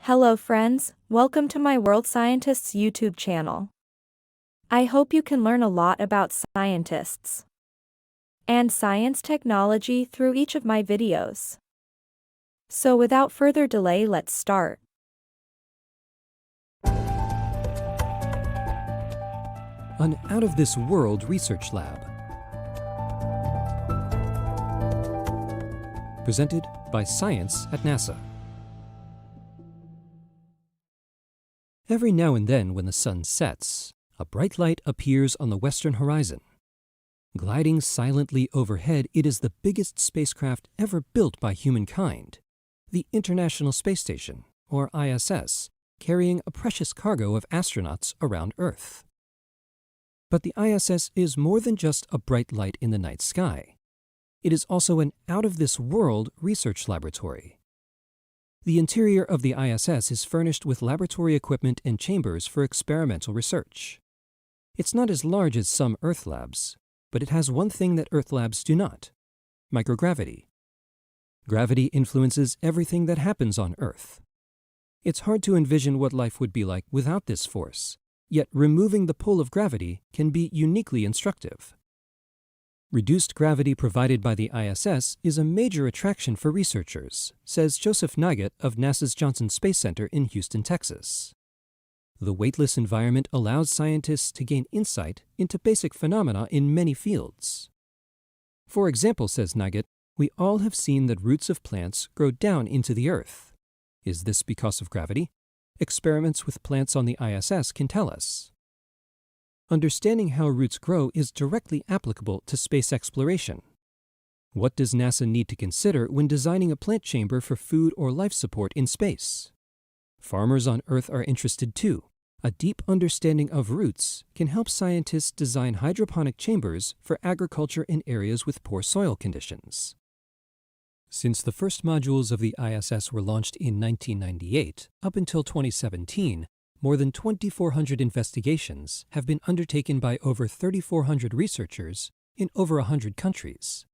Hello friends, welcome to my World Scientists YouTube channel. I hope you can learn a lot about scientists and science technology through each of my videos. So without further delay, let's start. An out-of-this-world research lab. Presented by Science at NASA. Every now and then when the sun sets, a bright light appears on the western horizon. Gliding silently overhead, it is the biggest spacecraft ever built by humankind, the International Space Station, or ISS, carrying a precious cargo of astronauts around Earth. But the ISS is more than just a bright light in the night sky. It is also an out-of-this-world research laboratory. The interior of the ISS is furnished with laboratory equipment and chambers for experimental research. It's not as large as some Earth labs, but it has one thing that Earth labs do not: microgravity. Gravity influences everything that happens on Earth. It's hard to envision what life would be like without this force, yet removing the pull of gravity can be uniquely instructive. Reduced gravity provided by the ISS is a major attraction for researchers, says Joseph Nugget of NASA's Johnson Space Center in Houston, Texas. The weightless environment allows scientists to gain insight into basic phenomena in many fields. For example, says Nugget, we all have seen that roots of plants grow down into the earth. Is this because of gravity? Experiments with plants on the ISS can tell us. Understanding how roots grow is directly applicable to space exploration. What does NASA need to consider when designing a plant chamber for food or life support in space? Farmers on Earth are interested too. A deep understanding of roots can help scientists design hydroponic chambers for agriculture in areas with poor soil conditions. Since the first modules of the ISS were launched in 1998, up until 2017, more than 2,400 investigations have been undertaken by over 3,400 researchers in over 100 countries.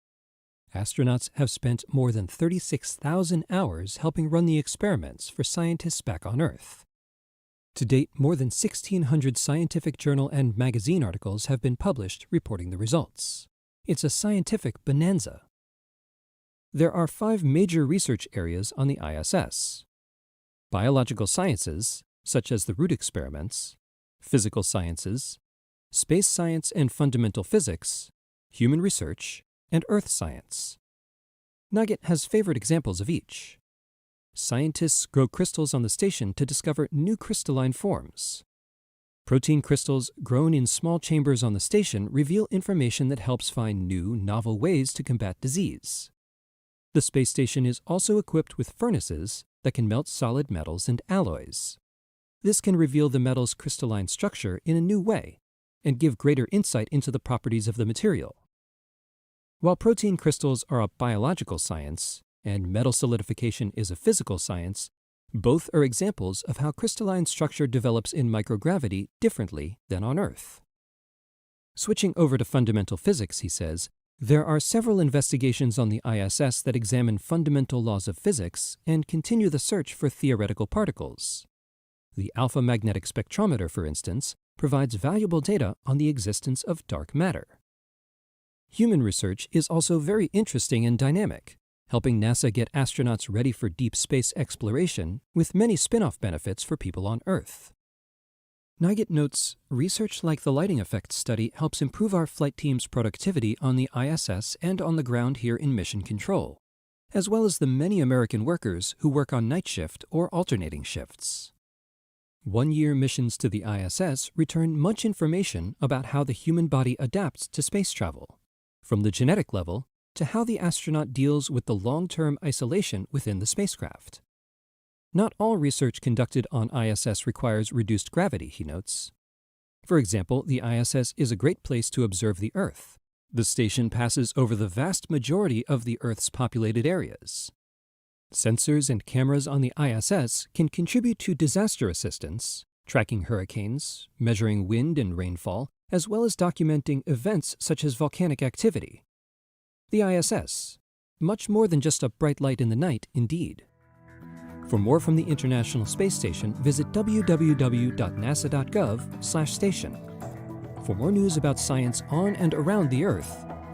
Astronauts have spent more than 36,000 hours helping run the experiments for scientists back on Earth. To date, more than 1,600 scientific journal and magazine articles have been published reporting the results. It's a scientific bonanza. There are 5 major research areas on the ISS: biological sciences, such as the root experiments, physical sciences, space science and fundamental physics, human research, and earth science. Nugget has favored examples of each. Scientists grow crystals on the station to discover new crystalline forms. Protein crystals grown in small chambers on the station reveal information that helps find new, novel ways to combat disease. The space station is also equipped with furnaces that can melt solid metals and alloys. This can reveal the metal's crystalline structure in a new way and give greater insight into the properties of the material. While protein crystals are a biological science and metal solidification is a physical science, both are examples of how crystalline structure develops in microgravity differently than on Earth. Switching over to fundamental physics, he says, there are several investigations on the ISS that examine fundamental laws of physics and continue the search for theoretical particles. The alpha magnetic spectrometer, for instance, provides valuable data on the existence of dark matter. Human research is also very interesting and dynamic, helping NASA get astronauts ready for deep space exploration with many spin-off benefits for people on Earth. Nugget notes, research like the lighting effect study helps improve our flight team's productivity on the ISS and on the ground here in Mission Control, as well as the many American workers who work on night shift or alternating shifts. One-year missions to the ISS return much information about how the human body adapts to space travel, from the genetic level to how the astronaut deals with the long-term isolation within the spacecraft. Not all research conducted on ISS requires reduced gravity, he notes. For example, the ISS is a great place to observe the Earth. The station passes over the vast majority of the Earth's populated areas. Sensors and cameras on the ISS can contribute to disaster assistance, tracking hurricanes, measuring wind and rainfall, as well as documenting events such as volcanic activity. The ISS, much more than just a bright light in the night, indeed. For more from the International Space Station, visit www.nasa.gov/station. For more news about science on and around the Earth,